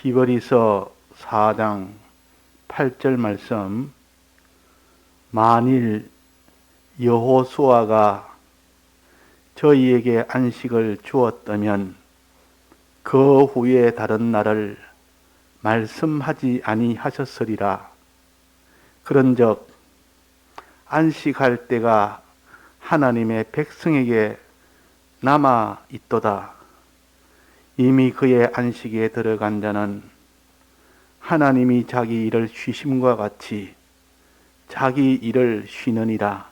히브리서 4장 8절 말씀, 만일 여호수아가 저희에게 안식을 주었다면 그 후에 다른 날을 말씀하지 아니하셨으리라. 그런즉 안식할 때가 하나님의 백성에게 남아 있도다. 이미 그의 안식에 들어간 자는 하나님이 자기 일을 쉬심과 같이 자기 일을 쉬느니라.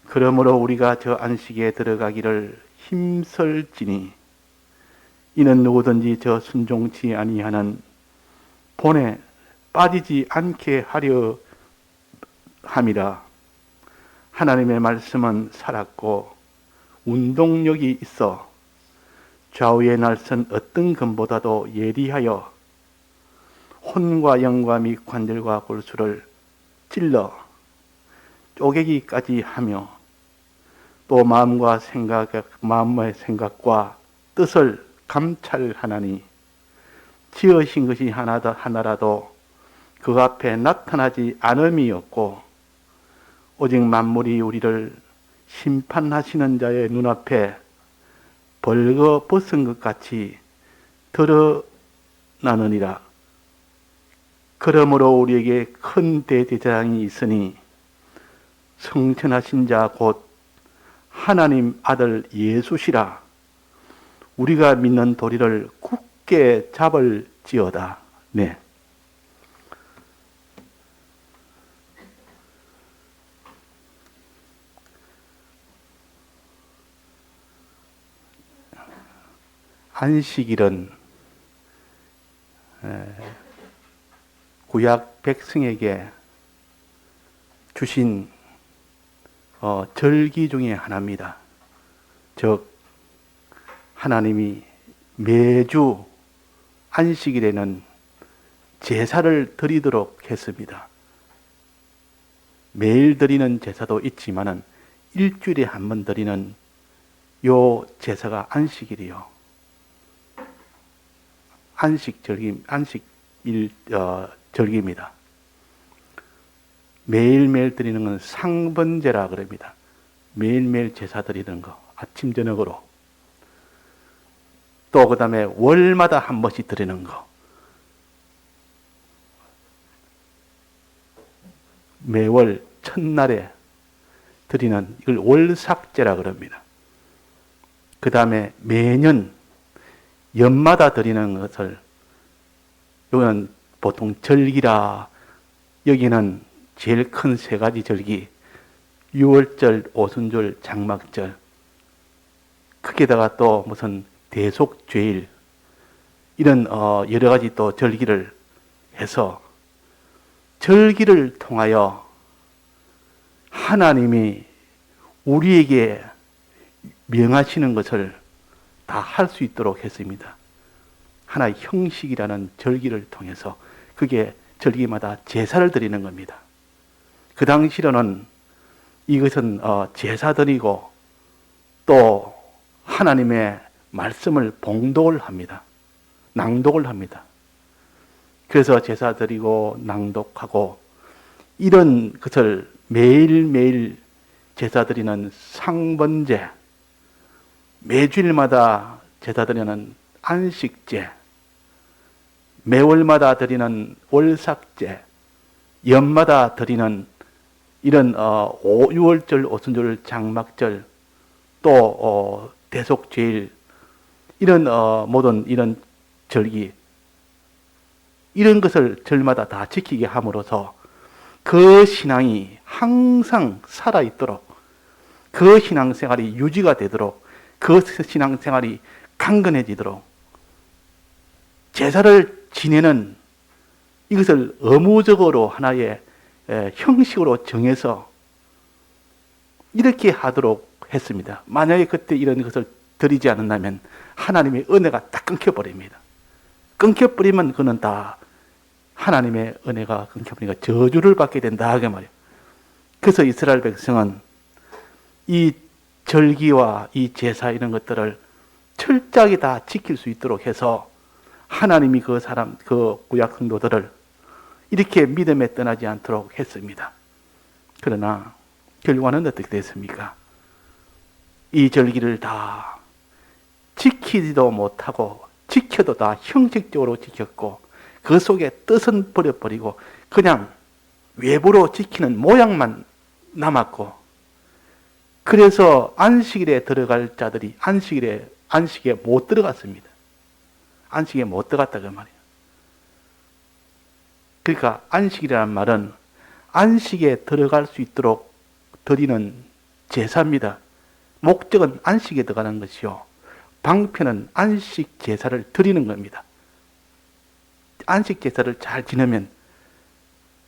그러므로 우리가 저 안식에 들어가기를 힘쓸지니 이는 누구든지 저 순종치 아니하는 본에 빠지지 않게 하려 함이라. 하나님의 말씀은 살았고 운동력이 있어 좌우의 날선 어떤 금보다도 예리하여 혼과 영과 및 관절과 골수를 찔러 쪼개기까지 하며 또 마음의 생각과 뜻을 감찰하나니 지으신 것이 하나라도 그 앞에 나타나지 않음이 없고 오직 만물이 우리를 심판하시는 자의 눈앞에 벌거벗은 것 같이 드러나느니라. 그러므로 우리에게 큰 대제사장이 있으니 성천하신 자 곧 하나님 아들 예수시라. 우리가 믿는 도리를 굳게 잡을지어다. 네. 안식일은 구약 백성에게 주신 절기 중에 하나입니다. 즉 하나님이 매주 안식일에는 제사를 드리도록 했습니다. 매일 드리는 제사도 있지만은 일주일에 한 번 드리는 요 제사가 안식일이요. 절기입니다. 매일매일 드리는 건 상번제라 그럽니다. 매일매일 제사 드리는 거, 아침 저녁으로. 또 그 다음에 월마다 한 번씩 드리는 거. 매월 첫날에 드리는 이걸 월삭제라 그럽니다. 그 다음에 매년 연마다 드리는 것을 여기는 보통 절기라, 여기는 제일 큰 세 가지 절기, 유월절, 오순절, 장막절, 거기에다가 또 무슨 대속죄일, 이런 여러 가지 또 절기를 해서 절기를 통하여 하나님이 우리에게 명하시는 것을 다 할 수 있도록 했습니다. 하나의 형식이라는 절기를 통해서 그게 절기마다 제사를 드리는 겁니다. 그 당시로는 이것은 제사 드리고 또 하나님의 말씀을 봉독을 합니다. 낭독을 합니다. 그래서 제사 드리고 낭독하고 이런 것을 매일매일 제사 드리는 상번제, 매주일마다 제사 드리는 안식제, 매월마다 드리는 월삭제, 연마다 드리는 이런 6월절, 오순절, 장막절, 또 대속죄일, 이런 모든 이런 절기, 이런 것을 절마다 다 지키게 함으로써 그 신앙이 항상 살아있도록, 그 신앙생활이 유지가 되도록, 그 신앙생활이 강건해지도록 제사를 지내는 이것을 의무적으로 하나의 형식으로 정해서 이렇게 하도록 했습니다. 만약에 그때 이런 것을 드리지 않는다면 하나님의 은혜가 딱 끊겨버립니다. 끊겨버리면 그는 다 하나님의 은혜가 끊겨버리니까 저주를 받게 된다 그 말이에요. 그래서 이스라엘 백성은 이 절기와 이 제사 이런 것들을 철저하게 다 지킬 수 있도록 해서 하나님이 그 구약 성도들을 이렇게 믿음에 떠나지 않도록 했습니다. 그러나 결과는 어떻게 됐습니까? 이 절기를 다 지키지도 못하고 지켜도 다 형식적으로 지켰고 그 속에 뜻은 버려버리고 그냥 외부로 지키는 모양만 남았고, 그래서 안식일에 들어갈 자들이 안식에 못 들어갔습니다. 안식에 못 들어갔다 그 말이에요. 그러니까 안식이라는 말은 안식에 들어갈 수 있도록 드리는 제사입니다. 목적은 안식에 들어가는 것이요, 방편은 안식 제사를 드리는 겁니다. 안식 제사를 잘 지내면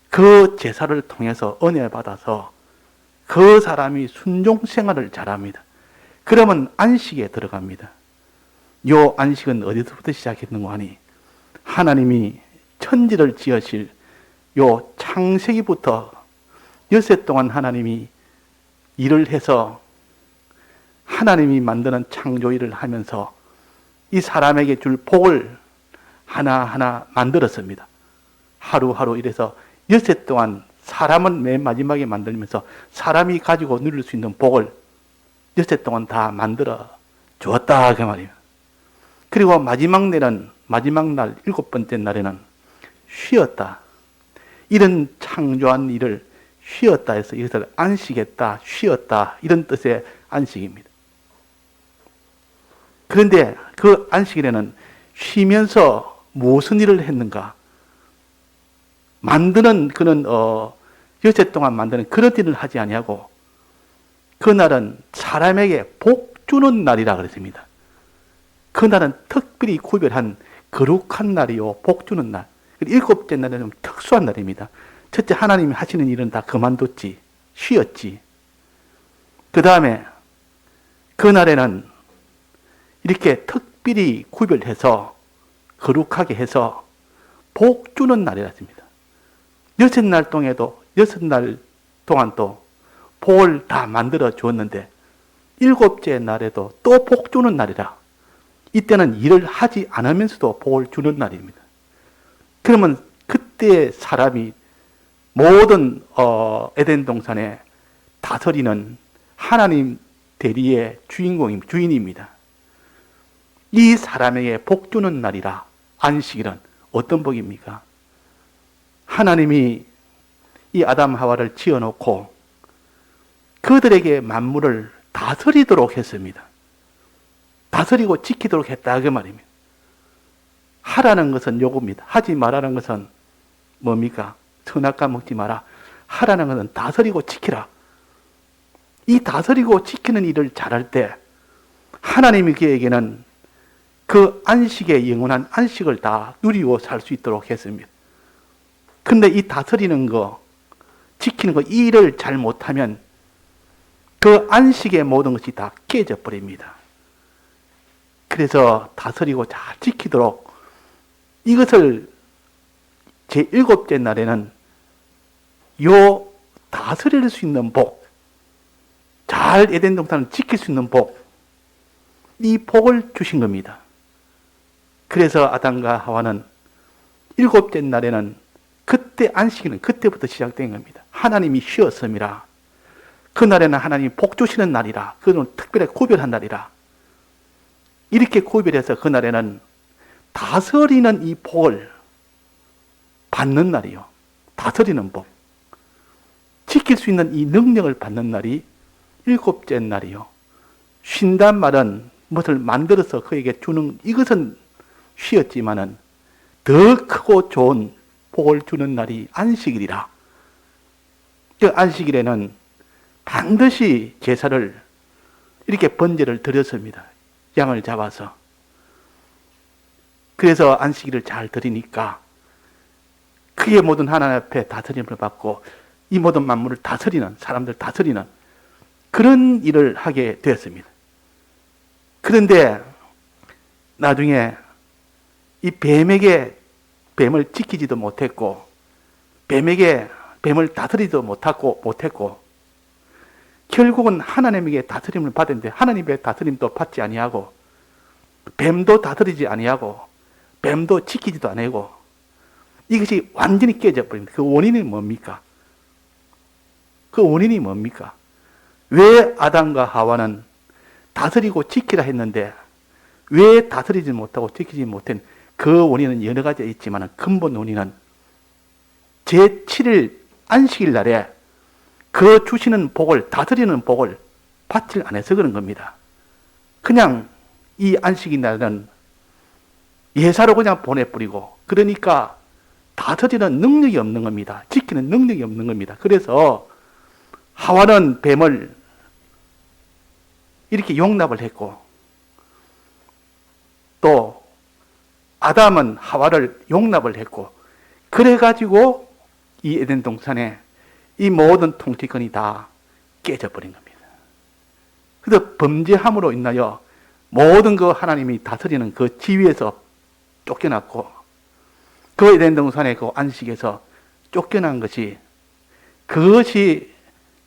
그 제사를 통해서 은혜를 받아서 그 사람이 순종 생활을 잘합니다. 그러면 안식에 들어갑니다. 요 안식은 어디서부터 시작했는가 하니, 하나님이 천지를 지으실 요 창세기부터 엿새 동안 하나님이 일을 해서 하나님이 만드는 창조일을 하면서 이 사람에게 줄 복을 하나하나 만들었습니다. 하루하루 이래서 엿새 동안 사람은 맨 마지막에 만들면서 사람이 가지고 누릴 수 있는 복을 엿새 동안 다 만들어 주었다 그 말이에요. 그리고 마지막 날 7번째 날에는 쉬었다. 이런 창조한 일을 쉬었다 해서 이것을 안식했다, 쉬었다, 이런 뜻의 안식입니다. 그런데 그 안식일에는 쉬면서 무슨 일을 했는가? 만드는 그런 여세 동안 만드는 그런 일을 하지 아니하고, 그날은 사람에게 복 주는 날이라 그랬습니다. 그날은 특별히 구별한 거룩한 날이요, 복 주는 날. 7째 날은 좀 특수한 날입니다. 첫째, 하나님이 하시는 일은 다 그만뒀지, 쉬었지. 그 다음에 그날에는 이렇게 특별히 구별해서 거룩하게 해서 복 주는 날이라 했습니다. 6날 동안에도 6날 동안 또 복을 다 만들어 주었는데 7째 날에도 또 복 주는 날이라. 이때는 일을 하지 않으면서도 복을 주는 날입니다. 그러면 그때 사람이 모든 에덴 동산에 다스리는 하나님 대리의 주인입니다. 이 사람에게 복 주는 날이라. 안식일은 어떤 복입니까? 하나님이 이 아담 하와를 지어놓고 그들에게 만물을 다스리도록 했습니다. 다스리고 지키도록 했다 그 말입니다. 하라는 것은 요구입니다. 하지 말라는 것은 뭡니까? 선악과 먹지 마라. 하라는 것은 다스리고 지키라. 이 다스리고 지키는 일을 잘할 때 하나님이 그에게는 그 안식의 영원한 안식을 다 누리고 살 수 있도록 했습니다. 근데 이 다스리는 거, 지키는 거, 이 일을 잘 못하면 그 안식의 모든 것이 다 깨져 버립니다. 그래서 다스리고 잘 지키도록 이것을 제7째 날에는 요 다스릴 수 있는 복, 잘 에덴 동산을 지킬 수 있는 복, 이 복을 주신 겁니다. 그래서 아담과 하와는 7째 날에는 그때 안식일은 그때부터 시작된 겁니다. 하나님이 쉬었음이라. 그날에는 하나님이 복 주시는 날이라. 그건 특별히 구별한 날이라. 이렇게 구별해서 그날에는 다스리는 이 복을 받는 날이요. 다스리는 복. 지킬 수 있는 이 능력을 받는 날이 7째 날이요. 쉰단 말은 무엇을 만들어서 그에게 주는, 이것은 쉬었지만은 더 크고 좋은 복을 주는 날이 안식일이라. 그 안식일에는 반드시 제사를 이렇게 번제를 드렸습니다. 양을 잡아서. 그래서 안식일을 잘 드리니까 그의 모든 하나님 앞에 다스림을 받고 이 모든 만물을 다스리는, 사람들 다스리는 그런 일을 하게 되었습니다. 그런데 나중에 이 뱀을 지키지도 못했고 뱀을 다스리지도 못했고 결국은 하나님에게 다스림을 받았는데 하나님의 다스림도 받지 아니하고 뱀도 다스리지 아니하고 뱀도 지키지도 않고 이것이 완전히 깨져버립니다. 그 원인이 뭡니까? 그 원인이 뭡니까? 왜 아담과 하와는 다스리고 지키라 했는데 왜 다스리지 못하고 지키지 못한 그 원인은 여러 가지가 있지만 근본 원인은 제7일 안식일 날에 그 주시는 복을, 다스리는 복을 받지 않아서 그런 겁니다. 그냥 이 안식일 날은 예사로 그냥 보내버리고, 그러니까 다스리는 능력이 없는 겁니다. 지키는 능력이 없는 겁니다. 그래서 하와는 뱀을 이렇게 용납을 했고, 또 아담은 하와를 용납을 했고, 그래가지고 이 에덴 동산에 이 모든 통치권이 다 깨져버린 겁니다. 그래서 범죄함으로 인하여 모든 그 하나님이 다스리는 그 지위에서 쫓겨났고, 그 에덴 동산의 그 안식에서 쫓겨난 것이, 그것이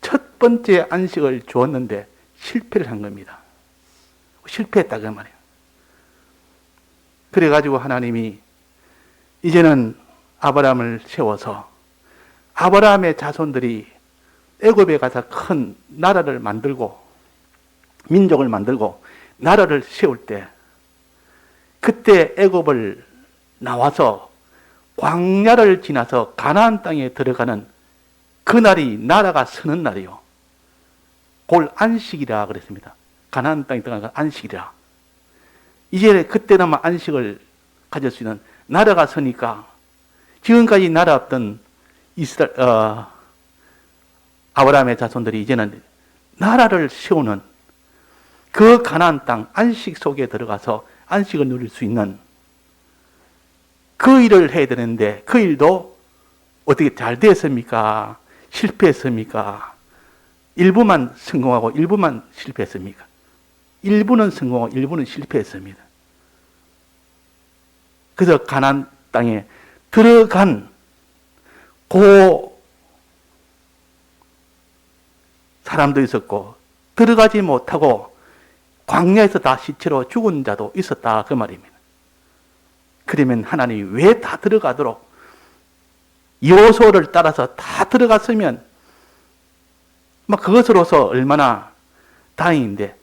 첫 번째 안식을 주었는데 실패를 한 겁니다. 실패했다 그 말이에요. 그래가지고 하나님이 이제는 아브라함을 세워서 아브라함의 자손들이 애굽에 가서 큰 나라를 만들고 민족을 만들고 나라를 세울 때, 그때 애굽을 나와서 광야를 지나서 가나안 땅에 들어가는 그날이 나라가 서는 날이요. 그걸 안식이라 그랬습니다. 가나안 땅에 들어가는 안식이라. 이제 그때나마 안식을 가질 수 있는 나라가 서니까 지금까지 나라 없던 아브라함의 자손들이 이제는 나라를 세우는 그 가나안 땅 안식 속에 들어가서 안식을 누릴 수 있는 그 일을 해야 되는데, 그 일도 어떻게 잘 됐습니까? 실패했습니까? 일부만 성공하고 일부만 실패했습니까? 일부는 성공하고 일부는 실패했습니다. 그래서 가나안 땅에 들어간 그 사람도 있었고, 들어가지 못하고 광야에서 다 시체로 죽은 자도 있었다 그 말입니다. 그러면 하나님이 왜 다 들어가도록 요소를 따라서 다 들어갔으면 그것으로서 얼마나 다행인데,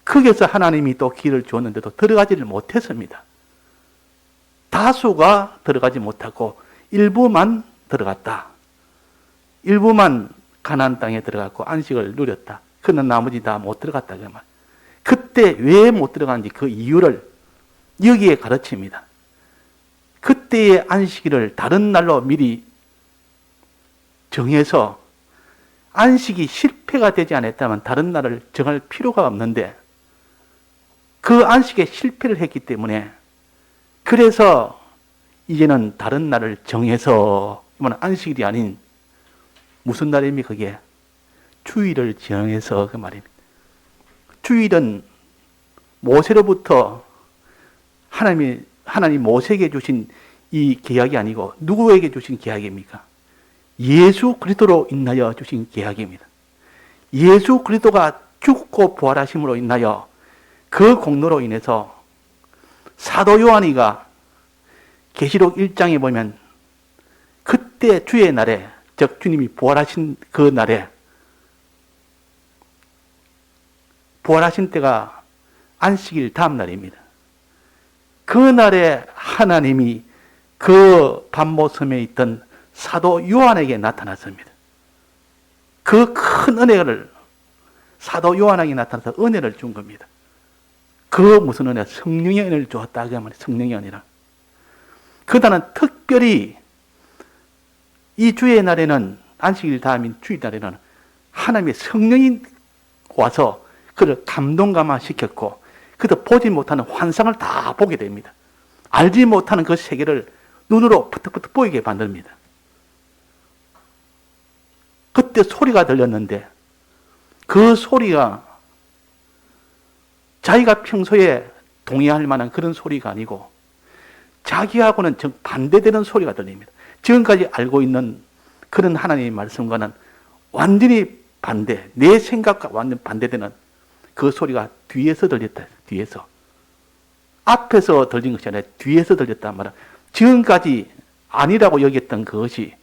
거기서 하나님이 또 길을 주었는데도 들어가지를 못했습니다. 다수가 들어가지 못하고 일부만 들어갔다. 일부만 가나안 땅에 들어갔고 안식을 누렸다. 그러나 나머지 다 못 들어갔다 그 말. 그때 왜 못 들어갔는지 그 이유를 여기에 가르칩니다. 그때의 안식일을 다른 날로 미리 정해서 안식이 실패가 되지 않았다면 다른 날을 정할 필요가 없는데, 그 안식에 실패를 했기 때문에, 그래서 이제는 다른 날을 정해서, 이건 안식일이 아닌 무슨 날입니까? 그게 주일을 정해서 그 말입니다. 주일은 모세로부터 하나님 모세에게 주신 이 계약이 아니고 누구에게 주신 계약입니까? 예수 그리스도로 인하여 주신 계약입니다. 예수 그리스도가 죽고 부활하심으로 인하여 그 공로로 인해서 사도 요한이가 계시록 1장에 보면 그때 주의 날에, 즉 주님이 부활하신 그 날에, 부활하신 때가 안식일 다음 날입니다. 그 날에 하나님이 그 반모섬에 있던 사도 요한에게 나타났습니다. 그 큰 은혜를 사도 요한에게 나타나서 은혜를 준 겁니다. 그 무슨 은혜? 성령의 은혜를 주었다 그 말이에요. 성령의 은혜라. 그다는 특별히 이 주의 날에는, 안식일 다음인 주의 날에는 하나님의 성령이 와서 그를 감동감화시켰고, 그도 보지 못하는 환상을 다 보게 됩니다. 알지 못하는 그 세계를 눈으로 푸득푸득 보이게 만듭니다. 그때 소리가 들렸는데 그 소리가 자기가 평소에 동의할 만한 그런 소리가 아니고 자기하고는 반대되는 소리가 들립니다. 지금까지 알고 있는 그런 하나님의 말씀과는 완전히 반대, 내 생각과 완전 반대되는 그 소리가 뒤에서 들렸다. 뒤에서. 앞에서 들린 것이 아니라 뒤에서 들렸단 말이야. 지금까지 아니라고 여겼던 그것이,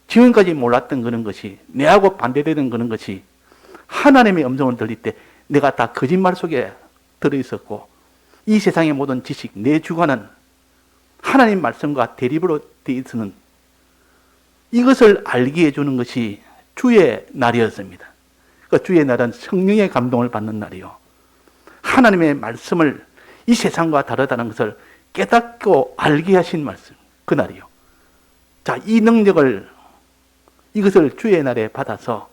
지금까지 몰랐던 그런 것이, 내하고 반대되는 그런 것이 하나님의 음성을 들릴 때 내가 다 거짓말 속에 들어있었고, 이 세상의 모든 지식, 내 주관은 하나님 말씀과 대립으로 되어 있는 이것을 알게 해주는 것이 주의 날이었습니다. 그 주의 날은 성령의 감동을 받는 날이요, 하나님의 말씀을 이 세상과 다르다는 것을 깨닫고 알게 하신 말씀, 그 날이요. 자, 이 능력을, 이것을 주의 날에 받아서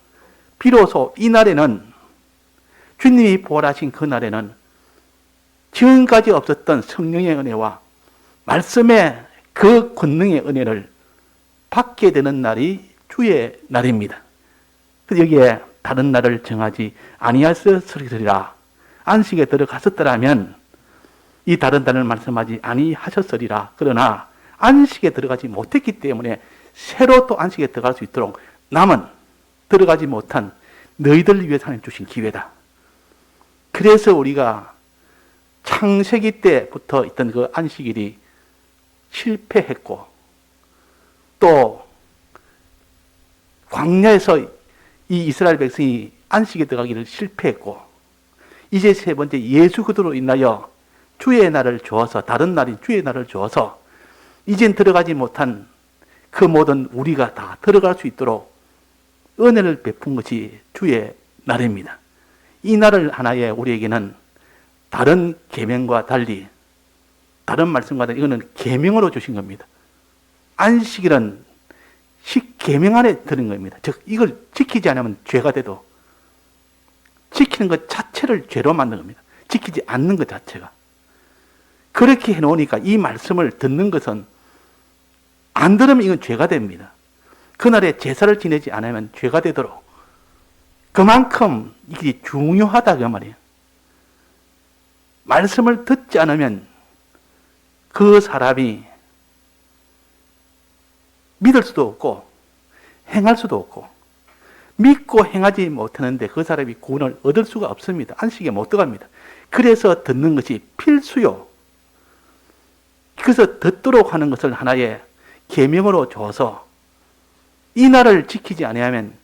비로소 이 날에는, 주님이 부활하신 그 날에는 지금까지 없었던 성령의 은혜와 말씀의 그 권능의 은혜를 받게 되는 날이 주의 날입니다. 그래서 여기에 다른 날을 정하지 아니하셨으리라, 안식에 들어갔었더라면 이 다른 날을 말씀하지 아니하셨으리라. 그러나 안식에 들어가지 못했기 때문에 새로 또 안식에 들어갈 수 있도록 남은 들어가지 못한 너희들 위해서 하나님 주신 기회다. 그래서 우리가 창세기 때부터 있던 그 안식일이 실패했고, 또 광야에서 이 이스라엘 백성이 안식에 들어가기를 실패했고, 이제 세 번째 예수 그리스도로 인하여 주의 날을 주어서, 다른 날인 주의 날을 주어서 이젠 들어가지 못한 그 모든 우리가 다 들어갈 수 있도록 은혜를 베푼 것이 주의 날입니다. 이 날을 하나의 우리에게는 다른 계명과 달리, 다른 말씀과 달리 이거는 계명으로 주신 겁니다. 안식일은 계명 안에 드는 겁니다. 즉 이걸 지키지 않으면 죄가 돼도 지키는 것 자체를 죄로 만든 겁니다. 지키지 않는 것 자체가. 그렇게 해놓으니까 이 말씀을 듣는 것은, 안 들으면 이건 죄가 됩니다. 그날에 제사를 지내지 않으면 죄가 되도록 그만큼 이게 중요하다 그 말이에요. 말씀을 듣지 않으면 그 사람이 믿을 수도 없고 행할 수도 없고, 믿고 행하지 못하는데 그 사람이 구원을 얻을 수가 없습니다. 안식에 못 들어갑니다. 그래서 듣는 것이 필수요. 그래서 듣도록 하는 것을 하나의 계명으로 줘서 이 날을 지키지 아니하면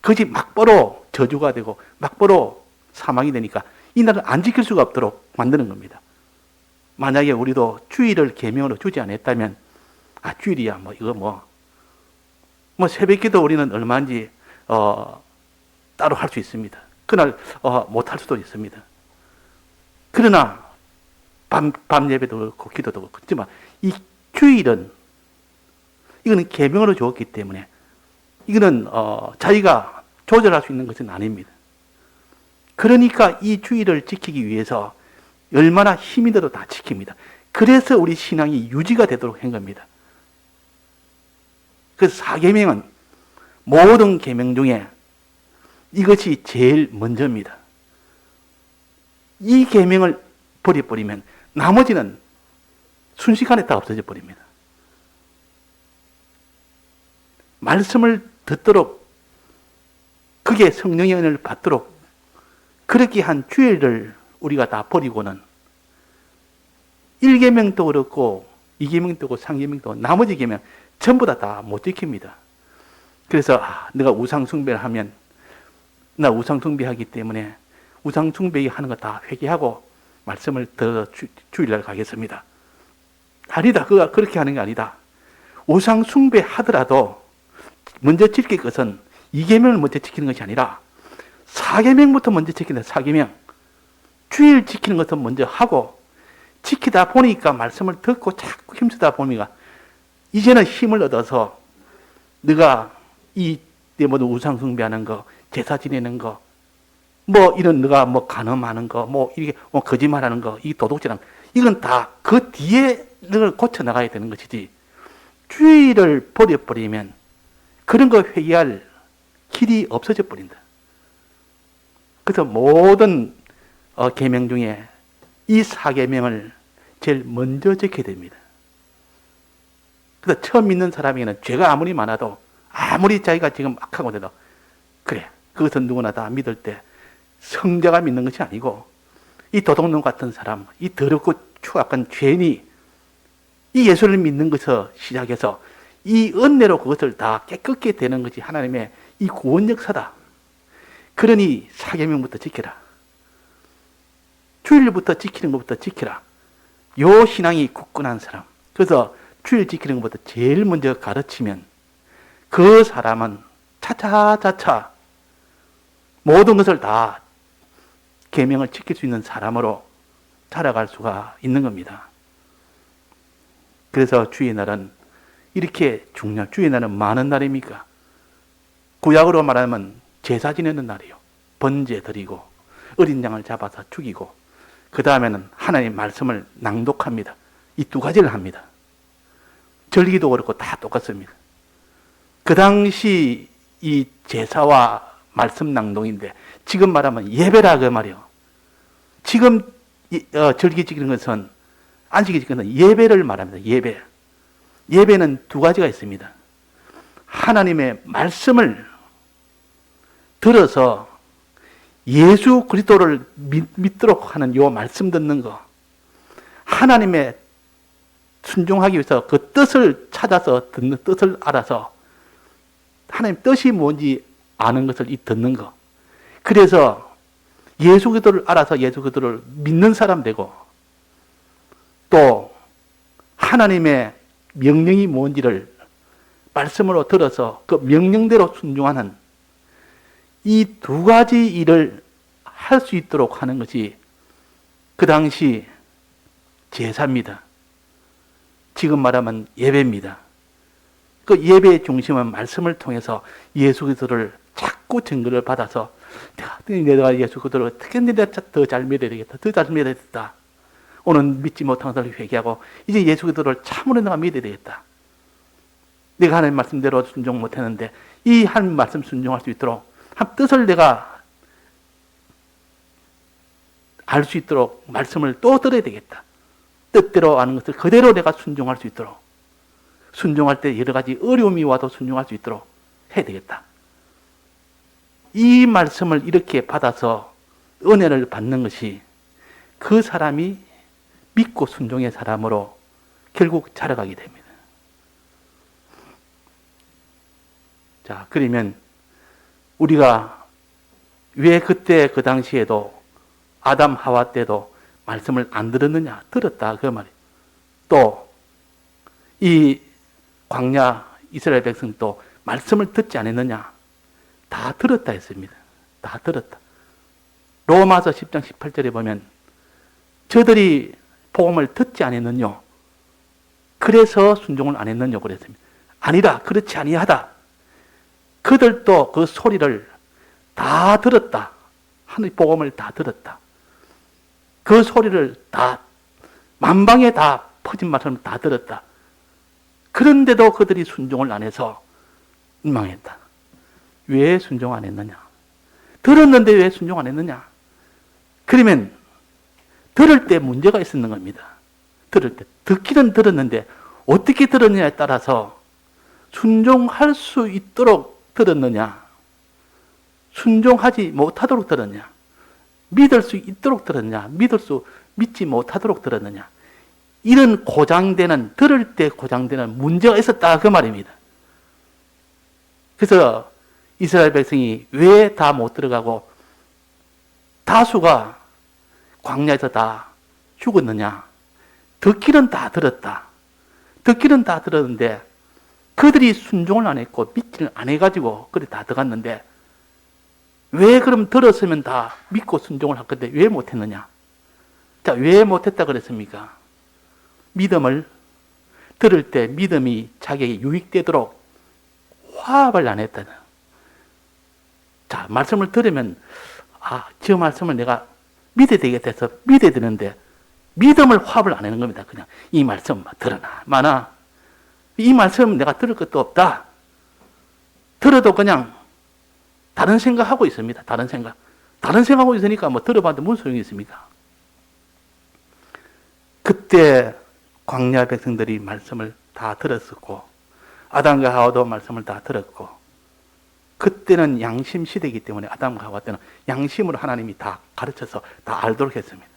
그것이 막바로 저주가 되고 막바로 사망이 되니까 이 날을 안 지킬 수가 없도록 만드는 겁니다. 만약에 우리도 주일을 계명으로 주지 않았다면, 아, 주일이야, 이거 새벽기도 우리는 얼마인지, 따로 할 수 있습니다. 그날, 못 할 수도 있습니다. 그러나, 밤 예배도 그렇고, 기도도 그렇고, 그렇지만, 이 주일은, 이거는 계명으로 주었기 때문에, 이거는, 자기가 조절할 수 있는 것은 아닙니다. 그러니까 이 주일을 지키기 위해서 얼마나 힘이 들어도 다 지킵니다. 그래서 우리 신앙이 유지가 되도록 한 겁니다. 그래서 사계명은 모든 계명 중에 이것이 제일 먼저입니다. 이 계명을 버려버리면 나머지는 순식간에 다 없어져 버립니다. 말씀을 듣도록, 그게 성령의 은혜를 받도록 그렇게 한 주일을 우리가 다 버리고는 1계명도 그렇고 2계명도 그렇고 3계명도 나머지 계명 전부 다 못 지킵니다. 그래서 내가 우상숭배를 하면, 나 우상숭배하기 때문에 우상숭배 하는 거 다 회개하고 말씀을 들어 주일날 가겠습니다. 아니다. 그렇게 하는 게 아니다. 우상숭배 하더라도 먼저 지킬 것은 2계명을 먼저 지키는 것이 아니라 4계명부터 먼저 지킨다. 4계명. 주일 지키는 것은 먼저 하고, 지키다 보니까 말씀을 듣고 자꾸 힘쓰다 보니까 이제는 힘을 얻어서 네가 내 모든 우상 숭배하는 거, 제사 지내는 거, 이런 네가 간음하는 거, 이렇게 거짓말하는 거, 이 도둑질하는 거, 이건 다 그 뒤에 너를 고쳐 나가야 되는 것이지. 주의를 버려버리면 그런 거 회개할 길이 없어져 버린다. 그래서 모든 계명 중에 이 4계명을 제일 먼저 지켜야 됩니다. 그래서 처음 믿는 사람에게는 죄가 아무리 많아도, 아무리 자기가 지금 악하고 돼도, 그래, 그것은 누구나 다 믿을 때 성자가 믿는 것이 아니고, 이 도둑놈 같은 사람, 이 더럽고 아주 약간 죄인이 이 예수를 믿는 것에서 시작해서 이 은혜로 그것을 다 깨끗게 되는 것이 하나님의 이 구원 역사다. 그러니 사계명부터 지켜라. 주일부터 지키는 것부터 지켜라. 요 신앙이 굳건한 사람. 그래서 주일 지키는 것부터 제일 먼저 가르치면 그 사람은 차차차차 모든 것을 다 계명을 지킬 수 있는 사람으로 자라갈 수가 있는 겁니다. 그래서 주의 날은 이렇게 중요한, 주의 날은 많은 날입니까? 구약으로 말하면 제사 지내는 날이요. 번제 드리고 어린 양을 잡아서 죽이고 그 다음에는 하나님의 말씀을 낭독합니다. 이 두 가지를 합니다. 절기도 그렇고 다 똑같습니다. 그 당시 이 제사와 말씀 낭독인데 지금 말하면 예배라 그 말이요. 지금 절기 지키는 것은 안식이 지키는 것은 예배를 말합니다. 예배. 예배는 두 가지가 있습니다. 하나님의 말씀을 들어서 예수 그리스도를 믿도록 하는 요 말씀 듣는 거. 하나님의 순종하기 위해서 그 뜻을 찾아서 듣는, 뜻을 알아서 하나님 뜻이 뭔지 아는 것을 듣는 거. 그래서 예수 그리스도를 알아서 예수 그리스도를 믿는 사람 되고 또 하나님의 명령이 뭔지를 말씀으로 들어서 그 명령대로 순종하는 이 두 가지 일을 할 수 있도록 하는 것이 그 당시 제사입니다. 지금 말하면 예배입니다. 그 예배의 중심은 말씀을 통해서 예수 그리스도를 자꾸 증거를 받아서 내가 예수 그리스도를 어떻게 내가 더 잘 믿어야 되겠다. 더 잘 믿어야 되겠다. 오늘 믿지 못한 것을 회개하고 이제 예수 그리스도를 참으로 내가 믿어야 되겠다. 내가 하나님 말씀대로 순종 못했는데 이 하나님 말씀 순종할 수 있도록 한 뜻을 내가 알 수 있도록 말씀을 또 들어야 되겠다. 뜻대로 아는 것을 그대로 내가 순종할 수 있도록 순종할 때 여러 가지 어려움이 와도 순종할 수 있도록 해야 되겠다. 이 말씀을 이렇게 받아서 은혜를 받는 것이 그 사람이 믿고 순종의 사람으로 결국 자라가게 됩니다. 자, 그러면 우리가 왜 그때 그 당시에도 아담 하와 때도 말씀을 안 들었느냐? 들었다 그 말이에요. 또 이 광야 이스라엘 백성도 말씀을 듣지 않았느냐? 다 들었다 했습니다. 다 들었다. 로마서 10장 18절에 보면 저들이 복음을 듣지 않았느냐? 그래서 순종을 안 했느냐 그랬습니다. 아니라 그렇지 아니하다. 그들도 그 소리를 다 들었다. 하나님 복음을 다 들었다. 그 소리를 다 만방에 다 퍼진 말처럼 다 들었다. 그런데도 그들이 순종을 안 해서 망했다. 왜 순종 안 했느냐? 들었는데 왜 순종 안 했느냐? 그러면 들을 때 문제가 있었는 겁니다. 들을 때. 듣기는 들었는데 어떻게 들었느냐에 따라서 순종할 수 있도록 들었느냐? 순종하지 못하도록 들었냐? 믿을 수 있도록 들었냐? 믿지 못하도록 들었느냐? 이런 고장되는, 들을 때 고장되는 문제가 있었다 그 말입니다. 그래서 이스라엘 백성이 왜 다 못 들어가고 다수가 광야에서 다 죽었느냐? 듣기는 다 들었다. 듣기는 다 들었는데 그들이 순종을 안 했고 믿지를 안 해가지고 그래 다 들어갔는데 왜 그럼 들었으면 다 믿고 순종을 할 건데 왜 못했느냐? 자, 왜 못했다 그랬습니까? 믿음을 들을 때 믿음이 자기에게 유익되도록 화합을 안 했다는. 자, 말씀을 들으면 저 말씀을 내가 믿어야 되겠다 해서 믿어야 되는데 믿음을 화합을 안 하는 겁니다. 그냥 이 말씀 들으나 마나 이 말씀 내가 들을 것도 없다. 들어도 그냥 다른 생각하고 있습니다. 다른 생각하고 있으니까 뭐 들어봐도 무슨 소용이 있습니까? 그때 광야 백성들이 말씀을 다 들었었고 아담과 하와도 말씀을 다 들었고 그때는 양심 시대이기 때문에 아담과 하와 때는 양심으로 하나님이 다 가르쳐서 다 알도록 했습니다.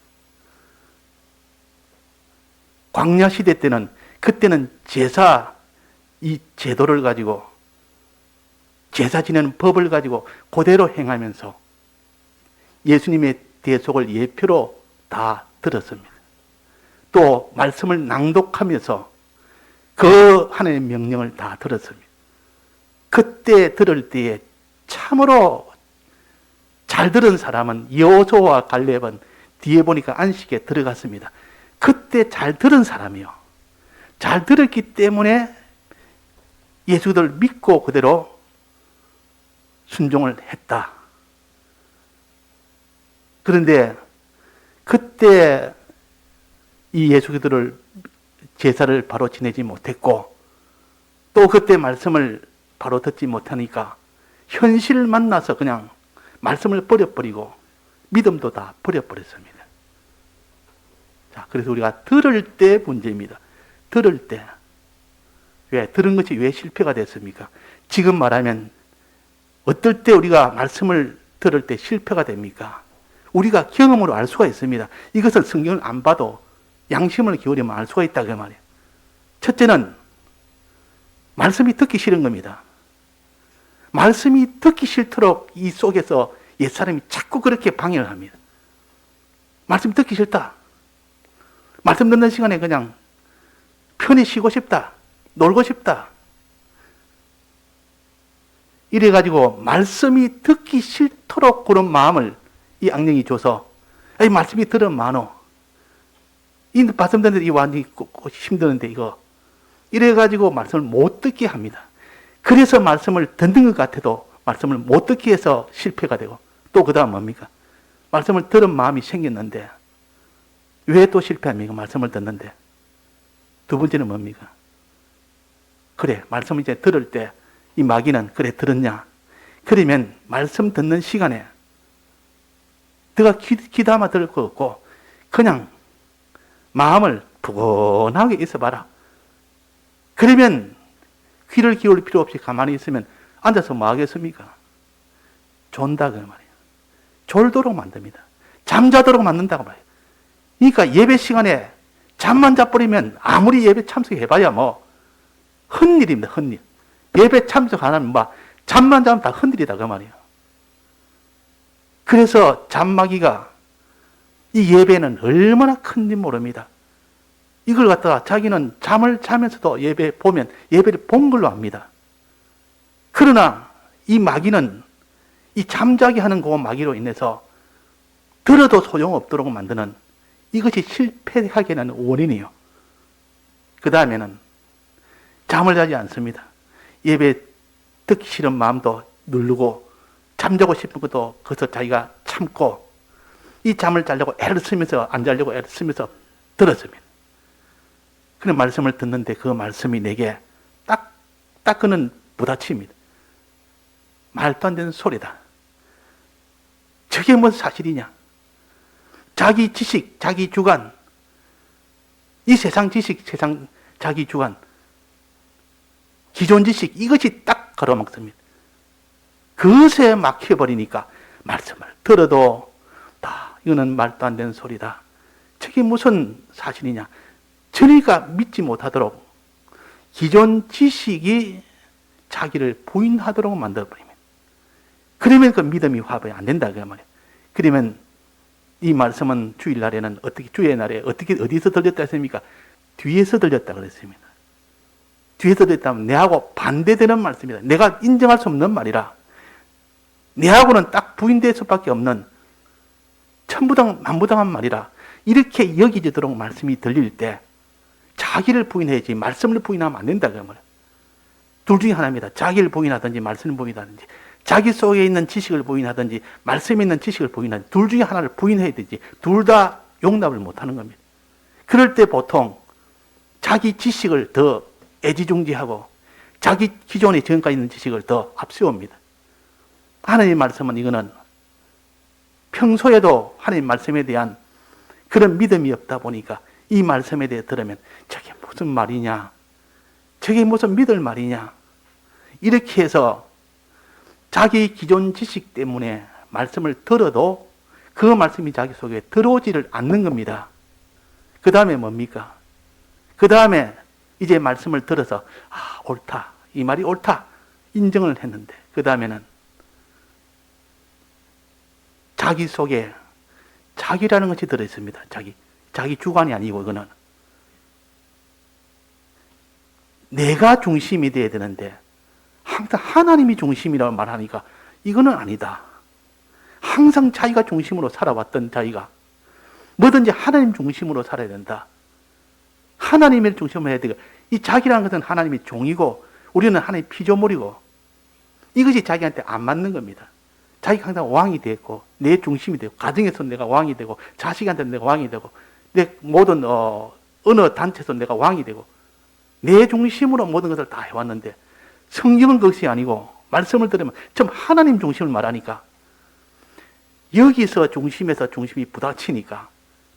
광야 시대 때는 그때는 제사 이 제도를 가지고 제사 지내는 법을 가지고 그대로 행하면서 예수님의 대속을 예표로 다 들었습니다. 또 말씀을 낭독하면서 그 하나님의 명령을 다 들었습니다. 그때 들을 때에 참으로 잘 들은 사람은 여호수아와 갈렙은 뒤에 보니까 안식에 들어갔습니다. 그때 잘 들은 사람이요. 잘 들었기 때문에 예수를 믿고 그대로 순종을 했다. 그런데 그때 이 예수 그들을 제사를 바로 지내지 못했고 또 그때 말씀을 바로 듣지 못하니까 현실을 만나서 그냥 말씀을 버려버리고 믿음도 다 버려버렸습니다. 자, 그래서 우리가 들을 때 문제입니다. 들을 때. 왜? 들은 것이 왜 실패가 됐습니까? 지금 말하면 어떨 때 우리가 말씀을 들을 때 실패가 됩니까? 우리가 경험으로 알 수가 있습니다. 이것을 성경을 안 봐도 양심을 기울이면 알 수가 있다 그 말이에요. 첫째는 말씀이 듣기 싫은 겁니다. 말씀이 듣기 싫도록 이 속에서 옛사람이 자꾸 그렇게 방해를 합니다. 말씀 듣기 싫다. 말씀 듣는 시간에 그냥 편히 쉬고 싶다. 놀고 싶다. 이래가지고 말씀이 듣기 싫도록 그런 마음을 이 악령이 줘서 이 말씀이 들으면 많어. 이 말씀 듣는데 이 완전히 힘드는데 이거. 이래가지고 말씀을 못 듣게 합니다. 그래서 말씀을 듣는 것 같아도 말씀을 못 듣게 해서 실패가 되고 또 그 다음 뭡니까? 말씀을 들은 마음이 생겼는데 왜 또 실패합니까? 말씀을 듣는데. 두 번째는 뭡니까? 그래, 말씀을 이제 들을 때 이 마귀는 그래, 들었냐? 그러면 말씀 듣는 시간에 너가 귀담아 들을 거 없고 그냥 마음을 푸근하게 있어봐라. 그러면 귀를 기울일 필요 없이 가만히 있으면 앉아서 뭐 하겠습니까? 존다 그 말이에요. 졸도록 만듭니다. 잠자도록 만든다고 말이에요. 그러니까 예배 시간에 잠만 자버리면 아무리 예배 참석해봐야 뭐 헛일입니다. 헛일. 예배 참석 안 하면 막 잠만 자면 다 헛일이다 그 말이에요. 그래서 잠마귀가 이 예배는 얼마나 큰지 모릅니다. 이걸 갖다가 자기는 잠을 자면서도 예배 보면 예배를 본 걸로 압니다. 그러나 이 마귀는 이 잠자게 하는 그 마귀로 인해서 들어도 소용없도록 만드는 이것이 실패하게 하는 원인이에요. 그 다음에는 잠을 자지 않습니다. 예배 듣기 싫은 마음도 누르고 잠자고 싶은 것도 거기서 자기가 참고 이 잠을 자려고 애를 쓰면서 안 자려고 애를 쓰면서 들었습니다. 그런 말씀을 듣는데 그 말씀이 내게 딱 그는 부딪힙니다. 말도 안 되는 소리다. 저게 무슨 사실이냐? 자기 지식, 자기 주관, 이 세상 지식, 세상 자기 주관, 기존 지식 이것이 딱 가로막습니다. 그것에 막혀버리니까 말씀을 들어도 다 이거는 말도 안 되는 소리다. 저게 무슨 사실이냐? 저리가 믿지 못하도록 기존 지식이 자기를 부인하도록 만들어버립니다. 그러면 그 믿음이 화합이 안 된다 그 말이에요. 그러면 이 말씀은 주일날에는 어떻게 주의 날에 어떻게 어디서 들렸다 했습니까? 뒤에서 들렸다 그랬습니다. 뒤에서 들렸다면 내하고 반대되는 말씀이다. 내가 인정할 수 없는 말이라. 내하고는 딱 부인될 수밖에 없는 천부당 만부당한 말이라. 이렇게 여기지도록 말씀이 들릴 때 자기를 부인해야지 말씀을 부인하면 안 된다 그 말이에요. 둘 중에 하나입니다. 자기를 부인하든지 말씀을 부인하든지 자기 속에 있는 지식을 부인하든지 말씀에 있는 지식을 부인하든지 둘 중에 하나를 부인해야 되지 둘 다 용납을 못하는 겁니다. 그럴 때 보통 자기 지식을 더 애지중지하고 자기 기존에 지금까지 있는 지식을 더 앞세웁니다. 하나님의 말씀은 이거는 평소에도 하나님 말씀에 대한 그런 믿음이 없다 보니까 이 말씀에 대해 들으면 저게 무슨 말이냐? 저게 무슨 믿을 말이냐? 이렇게 해서 자기 기존 지식 때문에 말씀을 들어도 그 말씀이 자기 속에 들어오지를 않는 겁니다. 그 다음에 뭡니까? 그 다음에 이제 말씀을 들어서 옳다, 이 말이 옳다 인정을 했는데, 그 다음에는 자기 속에 자기라는 것이 들어있습니다. 자기 주관이 아니고, 이거는 내가 중심이 되어야 되는데 항상 하나님이 중심이라고 말하니까 이거는 아니다. 항상 자기가 중심으로 살아왔던 자기가 뭐든지 하나님 중심으로 살아야 된다. 하나님을 중심으로 해야 되고, 이 자기라는 것은 하나님이 종이고 우리는 하나님의 피조물이고, 이것이 자기한테 안 맞는 겁니다. 자기가 항상 왕이 되고 내 중심이 되고, 가정에서 내가 왕이 되고, 자식한테 내가 왕이 되고, 내 모든 어느 단체에서 내가 왕이 되고, 내 중심으로 모든 것을 다 해왔는데, 성경은 그것이 아니고 말씀을 들으면 좀 하나님 중심을 말하니까, 여기서 중심에서 중심이 부닥치니까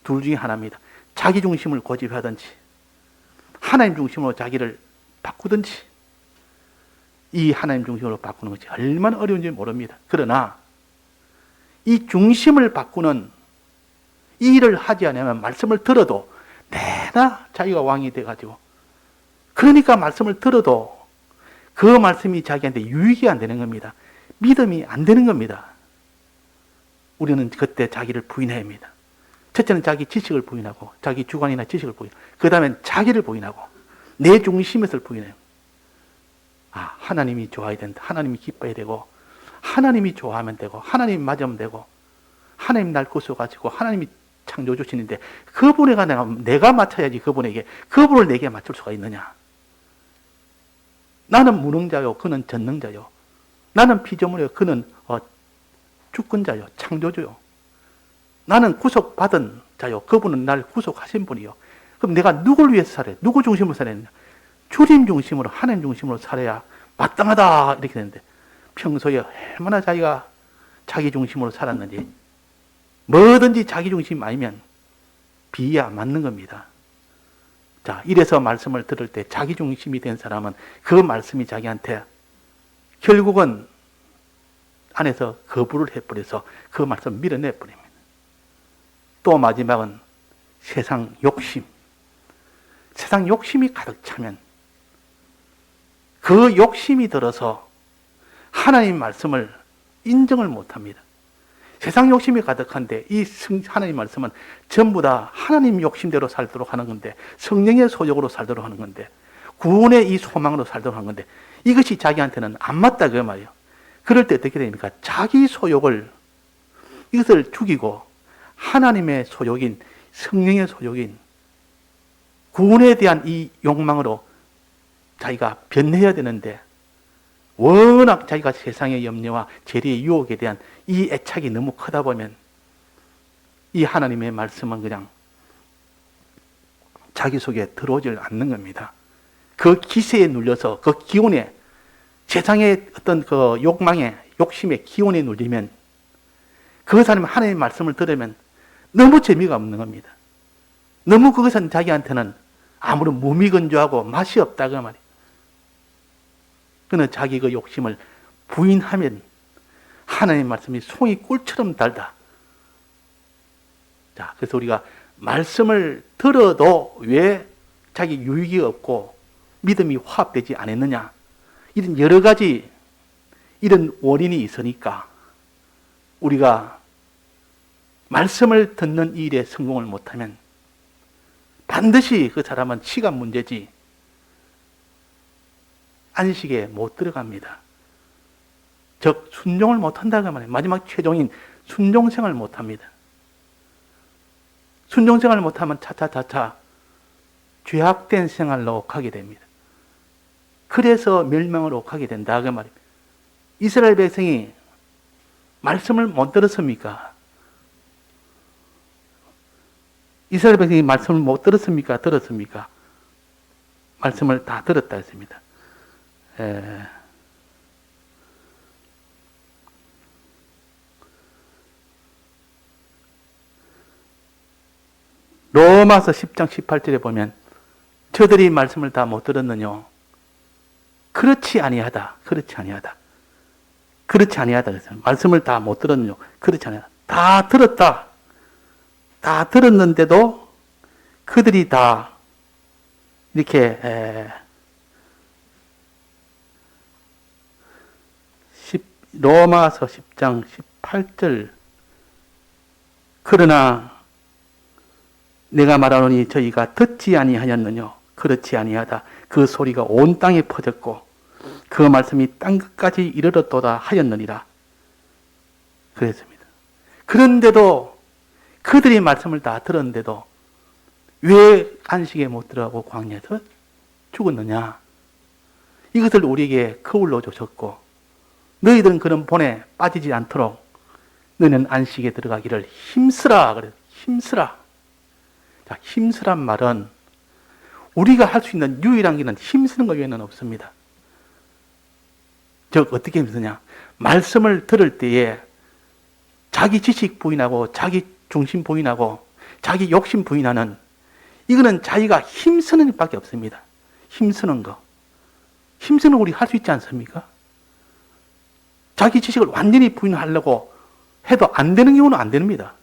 둘 중에 하나입니다. 자기 중심을 고집하든지 하나님 중심으로 자기를 바꾸든지. 이 하나님 중심으로 바꾸는 것이 얼마나 어려운지 모릅니다. 그러나 이 중심을 바꾸는 이 일을 하지 않으면 말씀을 들어도 내나 자기가 왕이 돼가지고, 그러니까 말씀을 들어도 그 말씀이 자기한테 유익이 안 되는 겁니다. 믿음이 안 되는 겁니다. 우리는 그때 자기를 부인해야 합니다. 첫째는 자기 지식을 부인하고, 자기 주관이나 지식을 부인하고, 그 다음엔 자기를 부인하고, 내 중심에서 부인해요. 하나님이 좋아야 된다. 하나님이 기뻐야 되고, 하나님이 좋아하면 되고, 하나님이 맞으면 되고, 하나님 날 구속하시고, 하나님이 창조 주시는데 그분에게 내가 맞춰야지. 그분을 내게 맞출 수가 있느냐. 나는 무능자요, 그는 전능자요. 나는 피조물이요, 그는 주권자요, 창조주요. 나는 구속받은 자요, 그분은 날 구속하신 분이요. 그럼 내가 누굴 위해서 살아야 돼? 누구 중심으로 살아야 되냐? 주님 중심으로, 하나님 중심으로 살아야 마땅하다, 이렇게 되는데, 평소에 얼마나 자기가 자기 중심으로 살았는지, 뭐든지 자기 중심 아니면 비에 안 맞는 겁니다. 자, 이래서 말씀을 들을 때 자기 중심이 된 사람은 그 말씀이 자기한테 결국은 안에서 거부를 해버려서 그 말씀을 밀어내버립니다. 또 마지막은 세상 욕심. 세상 욕심이 가득 차면 그 욕심이 들어서 하나님 말씀을 인정을 못합니다. 세상 욕심이 가득한데 이 하나님 말씀은 전부 다 하나님 욕심대로 살도록 하는 건데, 성령의 소욕으로 살도록 하는 건데, 구원의 이 소망으로 살도록 하는 건데, 이것이 자기한테는 안 맞다 그 말이에요. 그럴 때 어떻게 됩니까? 자기 소욕을, 이것을 죽이고 하나님의 소욕인, 성령의 소욕인 구원에 대한 이 욕망으로 자기가 변해야 되는데, 워낙 자기가 세상의 염려와 재리의 유혹에 대한 이 애착이 너무 크다 보면 이 하나님의 말씀은 그냥 자기 속에 들어오질 않는 겁니다. 그 기세에 눌려서, 그 기운에, 세상의 어떤 그 욕망에, 욕심의 기운에 눌리면 그 사람이 하나님의 말씀을 들으면 너무 재미가 없는 겁니다. 너무 그것은 자기한테는 아무런 무미건조하고 맛이 없다 그 말이에요. 그는 자기 그 욕심을 부인하면 하나님의 말씀이 송이 꿀처럼 달다. 자, 그래서 우리가 말씀을 들어도 왜 자기 유익이 없고 믿음이 화합되지 않았느냐, 이런 여러 가지 이런 원인이 있으니까 우리가 말씀을 듣는 일에 성공을 못하면 반드시 그 사람은 시간 문제지 안식에 못 들어갑니다. 즉 순종을 못한다고 말해요. 마지막 최종인 순종생활을 못합니다. 순종생활을 못하면 차차차차 죄악된 생활로 가게 됩니다. 그래서 멸망으로 가게 된다 그 말입니다. 이스라엘 백성이 말씀을 못 들었습니까? 이스라엘 백성이 말씀을 못 들었습니까? 들었습니까? 말씀을 다 들었다 했습니다. 로마서 10장 18절에 보면 저들이 말씀을 다 못 들었느냐? 그렇지 아니하다. 그렇지 아니하다. 그렇지 아니하다. 그래서 말씀을 다 못 들었느냐? 그렇지 아니하다. 다 들었다. 다 들었는데도 그들이 다 이렇게 로마서 10장 18절 그러나 내가 말하노니 저희가 듣지 아니하였느뇨 그렇지 아니하다 그 소리가 온 땅에 퍼졌고 그 말씀이 땅끝까지 이르렀도다 하였느니라 그랬습니다. 그런데도 그들이 말씀을 다 들었는데도 왜 안식에 못 들어가고 광야에서 죽었느냐? 이것을 우리에게 거울로 주셨고 너희들은 그런 본에 빠지지 않도록 너희는 안식에 들어가기를 힘쓰라 그래요. 힘쓰라. 자, 힘쓰란 말은 우리가 할 수 있는 유일한 길은 힘쓰는 것 외에는 없습니다. 즉 어떻게 힘쓰냐? 말씀을 들을 때에 자기 지식 부인하고 자기 중심 부인하고 자기 욕심 부인하는 이거는 자기가 힘쓰는 일밖에 없습니다. 힘쓰는 거. 힘쓰는 거 우리 할 수 있지 않습니까? 자기 지식을 완전히 부인하려고 해도 안 되는 경우는 안 됩니다.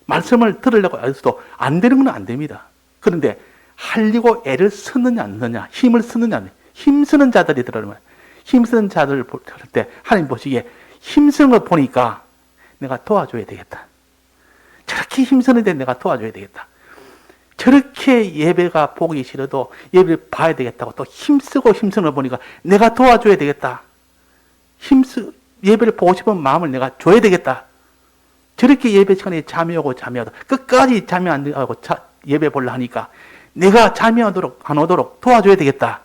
말씀을 들으려고 해서도 안 되는 건 안 됩니다. 그런데 하려고 애를 쓰느냐 안 쓰느냐, 힘을 쓰느냐 안 쓰느냐, 힘쓰는 자들이 들어오면 힘쓰는 자들을 볼 때 하나님 보시기에 힘쓰는 걸 보니까 내가 도와줘야 되겠다. 저렇게 힘쓰는데 내가 도와줘야 되겠다. 저렇게 예배가 보기 싫어도 예배를 봐야 되겠다고 또 힘쓰고 힘쓰는 걸 보니까 내가 도와줘야 되겠다. 예배를 보고 싶은 마음을 내가 줘야 되겠다. 저렇게 예배 시간에 잠이 오고 잠이 와도 끝까지 잠이 안 오고 예배 보려 하니까 내가 잠이 안 오도록 도와줘야 되겠다.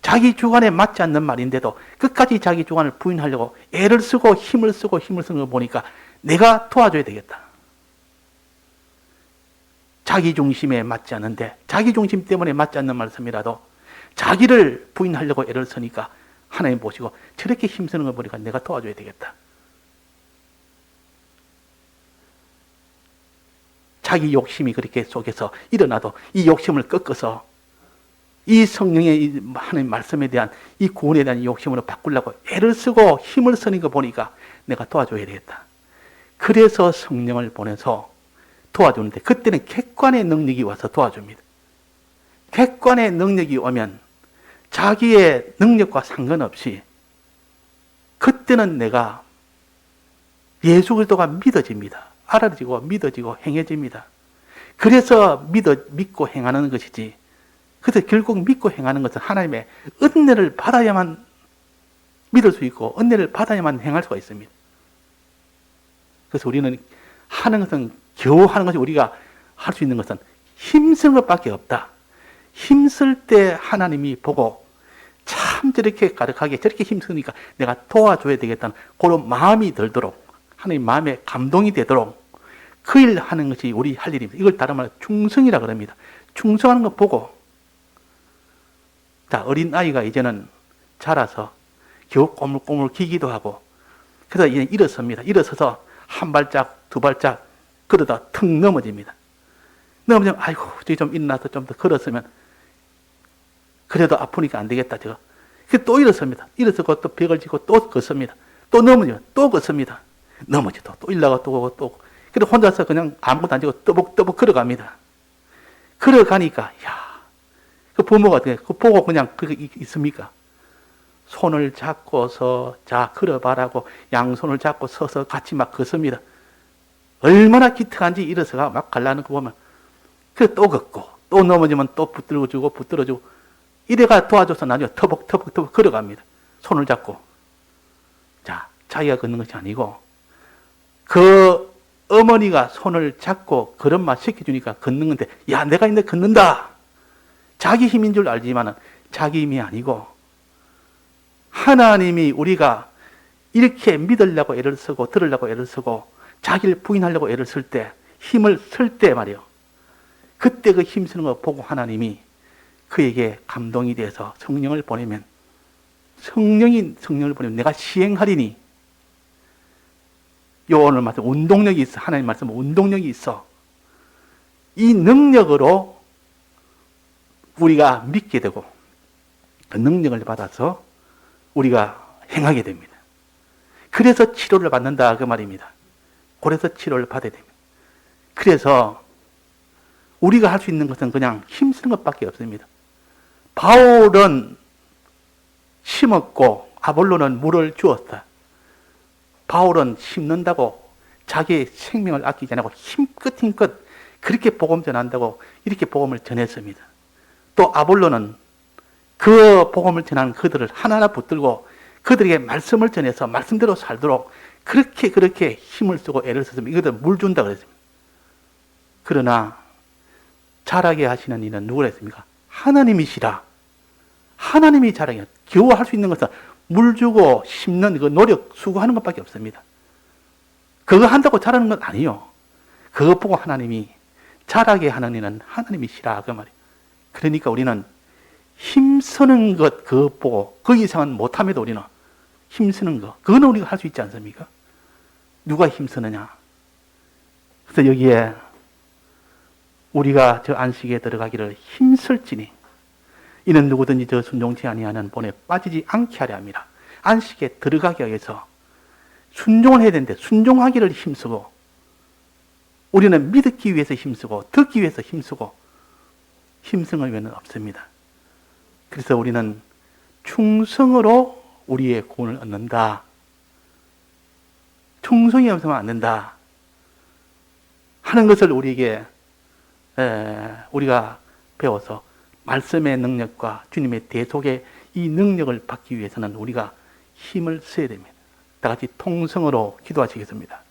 자기 주관에 맞지 않는 말인데도 끝까지 자기 주관을 부인하려고 애를 쓰고 힘을 쓰는 걸 보니까 내가 도와줘야 되겠다. 자기 중심에 맞지 않는데 자기 중심 때문에 맞지 않는 말씀이라도 자기를 부인하려고 애를 쓰니까 하나님 보시고 저렇게 힘쓰는 걸 보니까 내가 도와줘야 되겠다. 자기 욕심이 그렇게 속에서 일어나도 이 욕심을 꺾어서 이 성령의 하나님 말씀에 대한 이 구원에 대한 욕심으로 바꾸려고 애를 쓰고 힘을 쓰는 거 보니까 내가 도와줘야 되겠다. 그래서 성령을 보내서 도와주는데 그때는 객관의 능력이 와서 도와줍니다. 객관의 능력이 오면 자기의 능력과 상관없이 그때는 내가 예수 그리스도가 믿어집니다. 알아지고 믿어지고 행해집니다. 그래서 믿고 행하는 것이지. 그래서 결국 믿고 행하는 것은 하나님의 은혜를 받아야만 믿을 수 있고 은혜를 받아야만 행할 수가 있습니다. 그래서 우리는 하는 것은 겨우 하는 것이 우리가 할 수 있는 것은 힘쓰는 것밖에 없다. 힘쓸 때 하나님이 보고 참 저렇게 가득하게 저렇게 힘쓰니까 내가 도와줘야 되겠다는 그런 마음이 들도록 하나님 마음에 감동이 되도록 그 일 하는 것이 우리 할 일입니다. 이걸 다른 말로 충성이라 그럽니다. 충성하는 거 보고 자 어린 아이가 이제는 자라서 겨우 꼬물꼬물 기기도 하고 그래서 이제 일어섭니다. 일어서서 한 발짝 두 발짝 그러다 턱 넘어집니다. 넘어지면 아이고 저기 좀 일어나서 좀 더 걸었으면 그래도 아프니까 안 되겠다 저거. 또 일어섭니다. 일어서고 또 벽을 짚고 또 걷습니다. 또 넘어지면 또 걷습니다. 넘어지도 또 일나가 또 오고 또 그리고 혼자서 그냥 아무것도 안 지고 떠벅떠벅 걸어갑니다. 걸어가니까 야, 그 부모가 어떻게 그 보고 그냥 그게 있습니까? 손을 잡고서 자 걸어봐라고 양손을 잡고 서서 같이 막 걷습니다. 얼마나 기특한지 일어서가 막 가려는 거 보면 그래 또 걷고 또 넘어지면 또 붙들어주고 이래가 도와줘서 나중에 터벅터벅 걸어갑니다. 손을 잡고 자 자기가 걷는 것이 아니고 그 어머니가 손을 잡고 걸음마 시켜주니까 걷는 건데 야 내가 이제 걷는다. 자기 힘인 줄 알지만 자기 힘이 아니고 하나님이 우리가 이렇게 믿으려고 애를 쓰고 들으려고 애를 쓰고 자기를 부인하려고 애를 쓸 때 힘을 쓸 때 말이요. 그때 그 힘쓰는 거 보고 하나님이 그에게 감동이 돼서 성령을 보내면 성령을 보내면 내가 시행하리니 요 오늘 말씀 운동력이 있어. 하나님 말씀 운동력이 있어. 이 능력으로 우리가 믿게 되고 그 능력을 받아서 우리가 행하게 됩니다. 그래서 치료를 받는다 그 말입니다. 그래서 치료를 받아야 됩니다. 그래서 우리가 할 수 있는 것은 그냥 힘쓰는 것밖에 없습니다. 바울은 심었고 아볼로는 물을 주었어요. 바울은 심는다고 자기의 생명을 아끼지 않고 힘껏 그렇게 복음 전한다고 이렇게 복음을 전했습니다. 또 아볼로는 그 복음을 전하는 그들을 하나하나 붙들고 그들에게 말씀을 전해서 말씀대로 살도록 그렇게 힘을 쓰고 애를 썼으면 이것들 물 준다 그랬습니다. 그러나 자라게 하시는 이는 누구라 했습니까? 하나님이시라. 하나님이 자라게 겨우 할 수 있는 것은 물 주고 심는 그 노력 수고하는 것밖에 없습니다. 그거 한다고 자라는 건 아니에요. 그것 보고 하나님이 자라게 하는 이는 하나님이시라 그 말이에요. 그러니까 우리는 힘쓰는 것 그것 보고 그 이상은 못함에도 우리는 힘쓰는 것 그거는 우리가 할 수 있지 않습니까? 누가 힘쓰느냐? 그래서 여기에 우리가 저 안식에 들어가기를 힘쓸지니 이는 누구든지 저 순종치 아니하는 본에 빠지지 않게 하려 합니다. 안식에 들어가기 위해서 순종을 해야 되는데 순종하기를 힘쓰고 우리는 믿기 위해서 힘쓰고 듣기 위해서 힘쓰고 힘쓰는 의미는 없습니다. 그래서 우리는 충성으로 우리의 구원을 얻는다. 충성이 없으면 안 된다 하는 것을 우리에게 우리가 배워서 말씀의 능력과 주님의 대속의 이 능력을 받기 위해서는 우리가 힘을 써야 됩니다. 다 같이 통성으로 기도하시겠습니다.